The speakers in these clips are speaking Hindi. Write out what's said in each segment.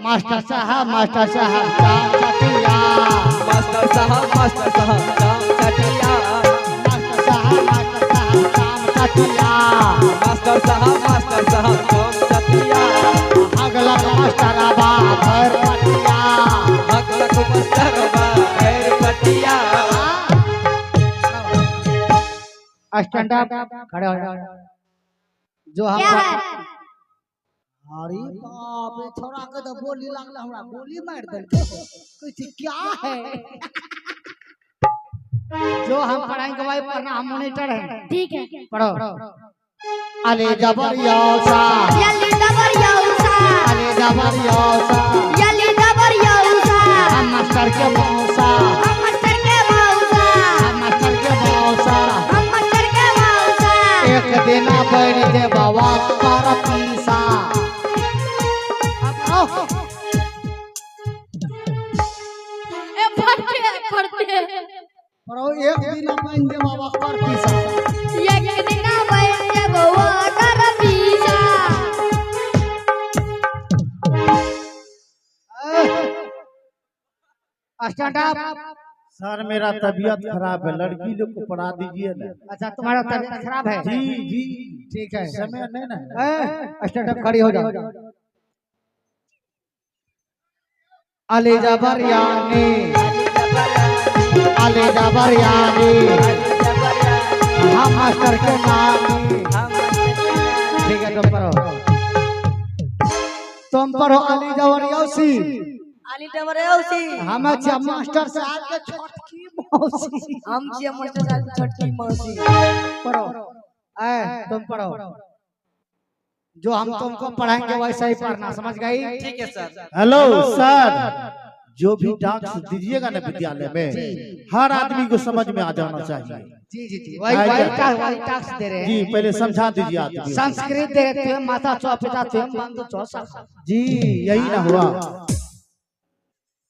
मास्टर साहब चाम चटिया। मास्टर साहब चाम चटिया। मास्टर साहब चाम चटिया। मास्टर साहब चाम चटिया। अगलक मास्टर आबा भर पटिया। अगलक मास्टर आबा भर पटिया। स्टैंड अप खड़े हो जाओ। जो हम अरे बाप रे छोरा के तो बोली लागला हमरा गोली मार देलकै कुछ क्या है। जो हम पढ़ाएंगे भाई पढ़ना हम मॉनिटर हैं। ठीक है पढ़ो। अले जबर यौसा यली जबर यौसा अले जबर यौसा यली जबर यौसा हम मास्टर के मौसा हम मास्टर के मौसा हम मास्टर के मौसा हम मास्टर के मौसा एक दिन बैठ दे बाबा कर पीसा। ए पढ़ते पर एक दिन बैठ दे बाबा कर पीसा। एक दिन बैठ के बउआ कर पीसा। Stand up. सर मेरा तबीयत खराब है, लड़की लोग को पढ़ा दीजिए ना। अच्छा तुम्हारा तबीयत खराब है? जी जी ठीक है समय नहीं ना। स्टैंड अप खड़ी हो जाओ। अली जबर यानी अली जबर यानी हम मास्टर के नामी। ठीक है तुम पढ़ो अली जबर यौसी। अली जबर यौसी हम अच्छा मास्टर साहब के छोटकी मौसी। हम छियै मास्टर साहब के छोटकी मौसी। पढ़ो तुम पढ़ो। जो हम तुमको पढ़ाएंगे वैसा ही पढ़ना, समझ गई? ठीक है सर। हेलो सर, जो भी टास्क दीजिएगा ना विद्यालय में हर आदमी को समझ में आ जाना चाहिए। जी जी जी वही टास्क दे रहे हैं। जी पहले समझा दीजिए आदमी। संस्कृत दे रहे थे माता चौ पिता तुम बंधु चौ सखा। जी यही ना हुआ।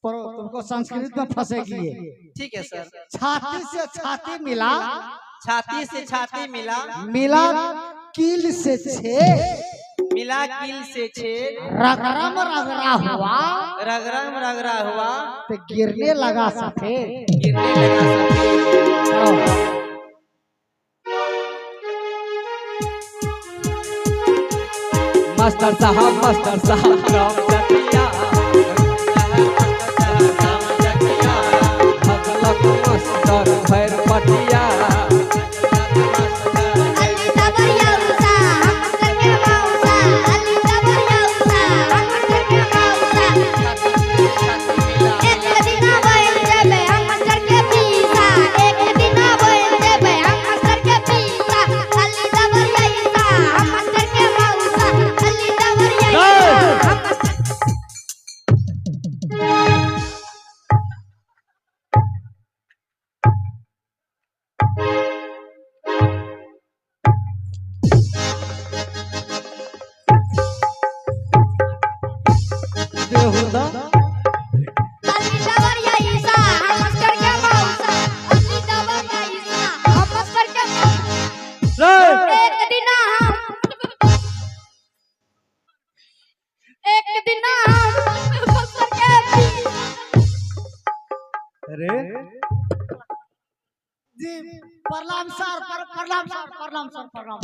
पढ़ो तुमको संस्कृत में फंसेगी ये। ठीक है सर। छाती से छाती मिला छाती से छाती मिला मिला कील से छेद मिला कील से छेद रगरम रगरा हुआ रगरम रगरा हुआ तो गिरने लगा सफेद। गिरने लगा सफेद। मास्टर साहब चाम चटिया। अगलक मास्टर भर पटिया। अली जबर यौसा हम मास्टर के मौसा अली जबर यौसा हम मास्टर के मौसा। एक दिन बैठ जेबे हम मास्टर के पीसा। एक दिन बैठ जेबे हम मास्टर के पीसा। अली जबर यौसा हम मास्टर के मौसा अली जबर यौसा हम मास्टर। बेहुदा अली जबर यौसा हम मास्टर के मौसा अली जबर यौसा हम मास्टर के मौसा। एक दिन हम मास्टर के पीसा। अरे जी प्रणाम सर प्रणाम सर प्रणाम सर प्रणाम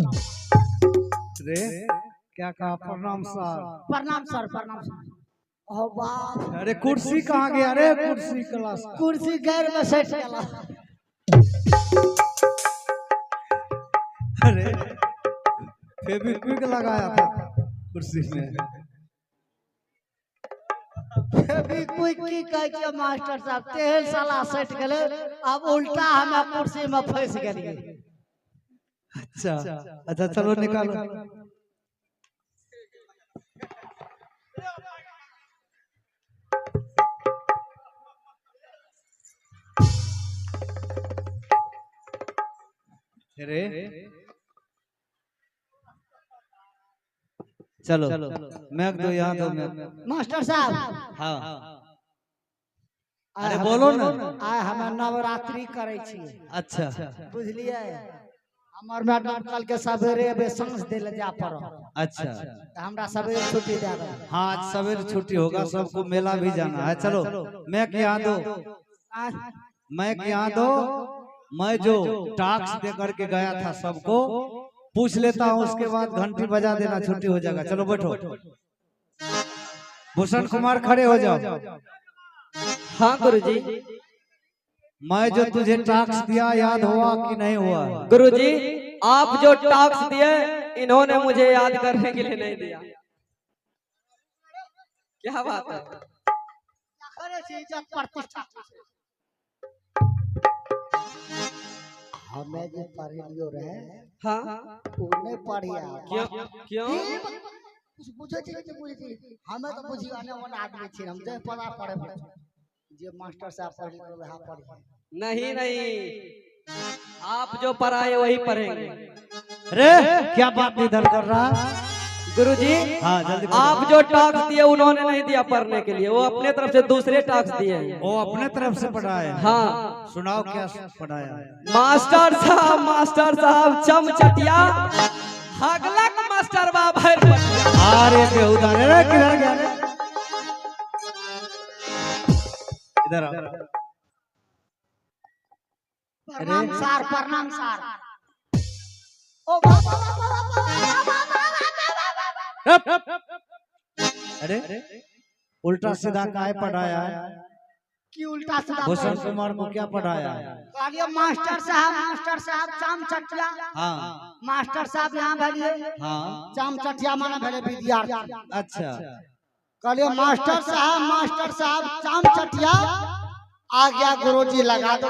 रे क्या कहा? प्रणाम सर। प्रणाम सर प्रणाम सर। ओ बाप अरे कुर्सी कहाँ गया? अरे कुर्सी क्लास कुर्सी गैर में सेट चला। अरे फेविक्विक लगाया था कुर्सी में। अभी कोई की कह के मास्टर साहब तेल साला सेट गले अब उल्टा हमें कुर्सी में फंस गए। अच्छा अच्छा चलो निकालो। अरे चलो मैं दो यहाँ दो मैं। मास्टर साहब हाँ अरे बोलो ना। आय हम नवरात्रि करे छी। अच्छा बुझलिए हमर मैडम कल के सवेरे बे सांस देले जा पड़ो। अच्छा तो हमरा सवेरे छुट्टी दे दो। हाँ आज सवेरे छुट्टी होगा, सबको मेला भी जाना है। चलो मैं यहाँ दो, मैं यहाँ दो, मैं जो टास्क दे करके गया था सबको पूछ लेता हूँ, उसके बाद घंटी बजा देना, छुट्टी हो जाएगा। चलो बैठो। भूषण कुमार खड़े हो जाओ। हाँ गुरुजी। मैं जो तुझे टास्क दिया याद हुआ कि नहीं हुआ? गुरुजी आप जो टास्क दिए इन्होंने मुझे याद करने के लिए नहीं दिया। क्या बात है? अरे इज्जत प्रतिष्ठा हमें जो पढ़ियो रहे हाँ उन्हें पढ़िया क्यों क्यों? कुछ बुझे बुझे हमें तो बुझी आने वाला आदमी छे, हम जे पढ़ा पढ़े जे मास्टर साहब पढ़ी वह पढ़ी। नहीं नहीं, आप जो पढ़ाए वही पढ़ेंगे। अरे क्या बात इधर कर रहा? गुरुजी हाँ जल्दी आप जो टास्क दिए उन्होंने नहीं दिया पढ़ने के लिए, वो अपने तरफ से दूसरे टास्क दिए हैं। वो अपने तरफ से पढ़ाया। हाँ सुनाओ क्या पढ़ाया? मास्टर साहब चमचटिया हगलक मास्टर बाबा पटिया। अरे बेहुदा रे, किधर गया रे? इधर आओ। प्रणाम सार, प्रणाम सार। ओ अरे उल्टा सीधा काय पढ़ाया है? की उल्टा सीधा भूषण कुमार को क्या पढ़ाया है? कहलिए मास्टर साहब चाम चटिया। हाँ मास्टर साहब यहाँ भेलिए हाँ चाम चटिया माने भेले विद्यार्थी। अच्छा कहलिए मास्टर साहब चाम चटिया आ गया, गुरुजी लगा दो।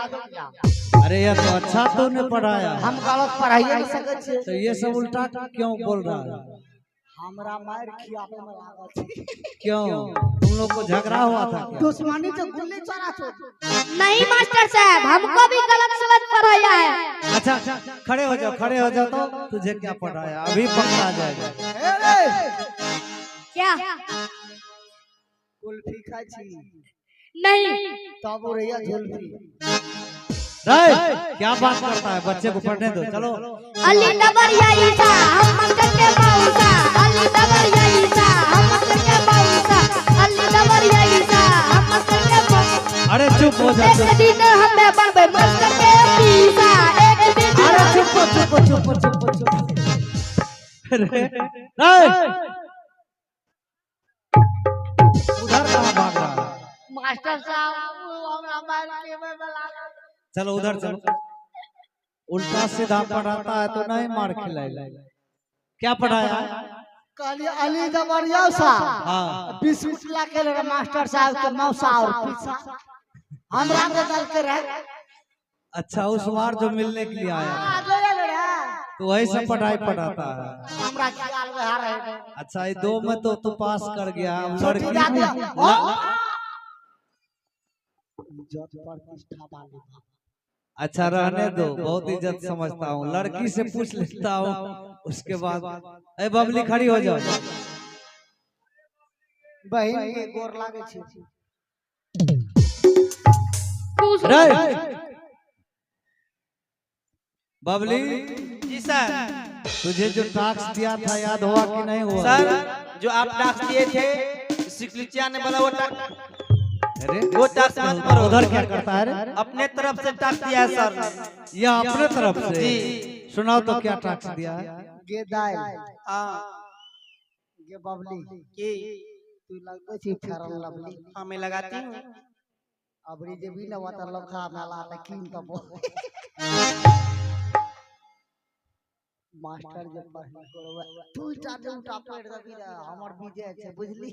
अरे ये तो अच्छा तूने पढ़ाया। हम गलत पढ़ाइए नहीं सके छे। तो ये सब उल्टा क्यों बोल रहा है? हमरा मार खियावे में लागल छे। क्यों तुम लोग को झगड़ा हुआ था क्या? दुश्मनी तो गुल्ली चढ़ा छो। नहीं मास्टर साहब, हमको भी गलत सलत पढ़ाया है। अच्छा खड़े हो जाओ तो तुझे क्या पढ़ाया अभी पकड़ा जाएगा। क्या? कुल्फी खाई छी नहीं। तब रैया जुल्फी। क्या बात करता है? बच्चे को पढ़ने दो। चलो अली दबरिया ईसा हम मास्टर के मौसा, अली दबरिया ईसा हम मास्टर के मौसा, अली दबरिया ईसा हम मास्टर के मौसा। अरे चुप हो जा। एक दिन हमें बनबे मास्टर के पीसा, एक दिन। अरे चुप। उधर कहाँ भाग रहा है? मास्टर साहब हमरा मार के में लागल। चलो उधर चलो। उल्टा सीधा पढ़ाता है तो नहीं मार खिलाएगा। क्या पढ़ाया? कहलिए अली दबरिया साहब हाँ 20 लाख के रहे मास्टर साहब के मौसा और पीसा हमरा के दल के रहे। अच्छा उस बार जो मिलने के लिए आया था, ले रहे तो वही सब पढ़ाई पढ़ाता है। हमरा ख्याल में आ रहे। अच्छा ये 2 में तो तू पास कर गया। छोटी लड़की जाती है। ला- इज्जत प्रतिष्ठा वाली बात। अच्छा रहने दो, बहुत इज्जत समझता हूँ। लड़की से पूछ लेता हूँ उसके बाद। ए बबली खड़ी हो जाओ। बहन के गोर लागे छी। रे बबली जी सर। तुझे जो टास्क दिया था याद हुआ कि नहीं हुआ? सर जो आप टास्क दिए थे शिक्षिका ने बोला अरे वो टास्क मत करो। उधर क्या करता है रे? अपने तरफ से टास्क दिया है सर। या अपने तरफ से? जी। सुनाओ तो क्या टास्क दिया है? गे दाई हाँ गे बबली की तू लगबे छी फेरन लवली। हाँ मैं लगाती हूँ। अबरी जे भी न वत लखा मेला त किन त बो मास्टर जे पढ़ी करवे तू उल्टा पढ़ दबी रे हमर विजय छे बुझली।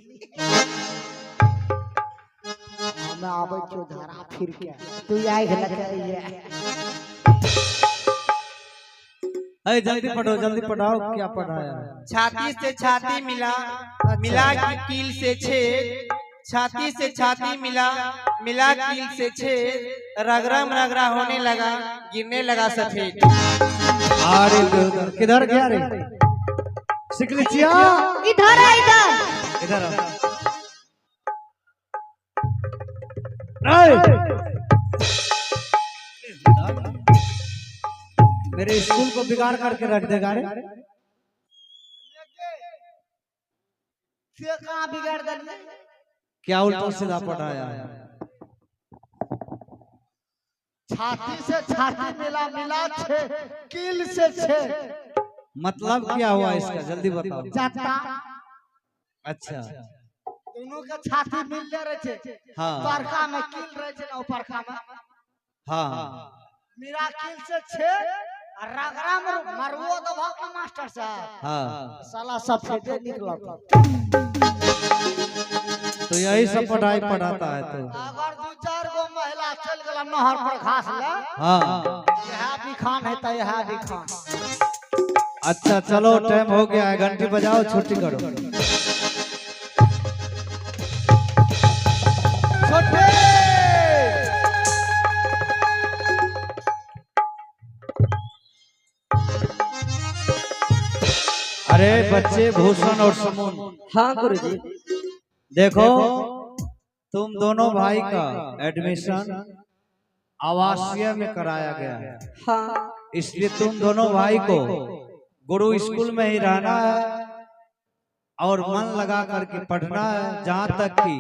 हमें आबै छो धारा फिर के तू आइ लखइए। अरे जल्दी पढ़ाओ क्या पढ़ाया? छाती से छाती मिला, मिला की कील से छेद, छाती से छाती मिला, मिला कील से छेद, रगरम रगरा होने लगा, गिरने लगा सफेद। अरे किधर गया रे? शिकलिचिया इधर है इधर। इधर आ। मेरे स्कूल को बिगाड़ करके रख देगा रे। से कहाँ बिगाड़ दिए? क्या उल्टा सीधा पढ़ाया है? छाती से छाती मिला मिला छे कील से छे। मतलब क्या हुआ इसका जल्दी बताओ। जाता अच्छा दोनों के छाती मिलने रहे छे। हाँ परखा में कील रहे छे ना परखा में। हाँ मेरा कील से छे रगड़ा मरवो तो भाग ना मास्टर साहब। हाँ साला सब फेटे निकला था। तो यही सब पढ़ाई पढ़ाता है तो। अगर 2-4 गो महिला चल गला नहर पर घास ले। हाँ यह भी खान है तो यह भी खान। अच्छा चलो टाइम हो गया है, घंटी बजाओ छुट्टी करो। छोटे अरे बच्चे भूषण और समून, हाँ गुरुजी। देखो तुम दोनों भाई का एडमिशन आवासीय में कराया गया है। हाँ इसलिए तुम दोनों भाई को गुरु स्कूल में ही रहना है और मन लगा करके पढ़ना है। जहाँ तक कि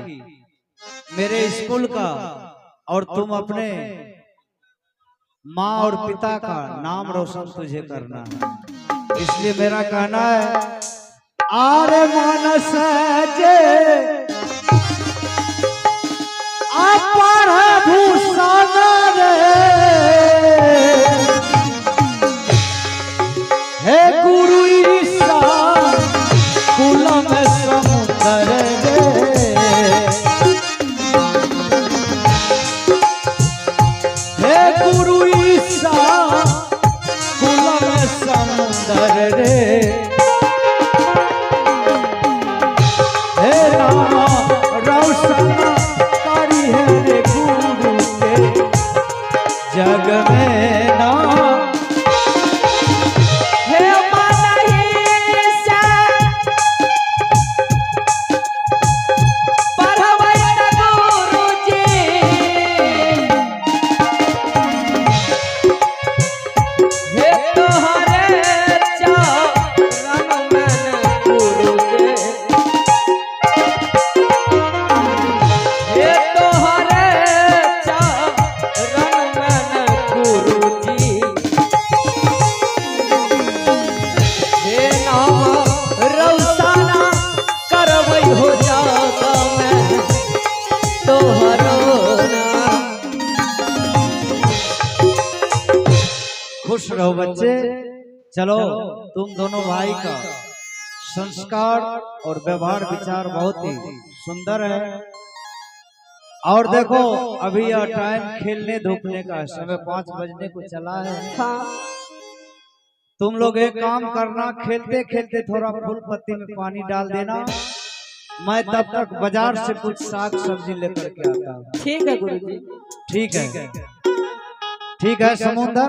मेरे स्कूल का और तुम अपने माँ और पिता का नाम रोशन तुझे करना है। इसलिए मेरा कहना है आरे मानस जे अपर भूषण रे हे गुरु ईसा कुल में समुद्र रे हे गुरु ईसा कुल में समुद्र रे हे राम रोशन करी है रे गुरु के जग में नाम। हे मनहिसा पढ़बै गुरुजी हे तोहरे चरण में गुरु के हे तोहरे चरण में गुरुजी हे नाम रौसाना करबै हो जाता मैं तोहरो नाम। खुश रहो बच्चे। चलो तुम दोनों भाई का संस्कार और व्यवहार विचार बहुत ही सुंदर है। और देखो अभी यह टाइम खेलने धूपने का है, समय 5 बजने को चला है। हाँ तुम लोग एक काम करना, खेलते खेलते थोड़ा फूल पत्ती में पानी डाल देना। मैं तब तक बाजार से कुछ साग सब्जी लेकर के आता हूँ। ठीक है गुरुजी। ठीक है ठीक है समुंदर।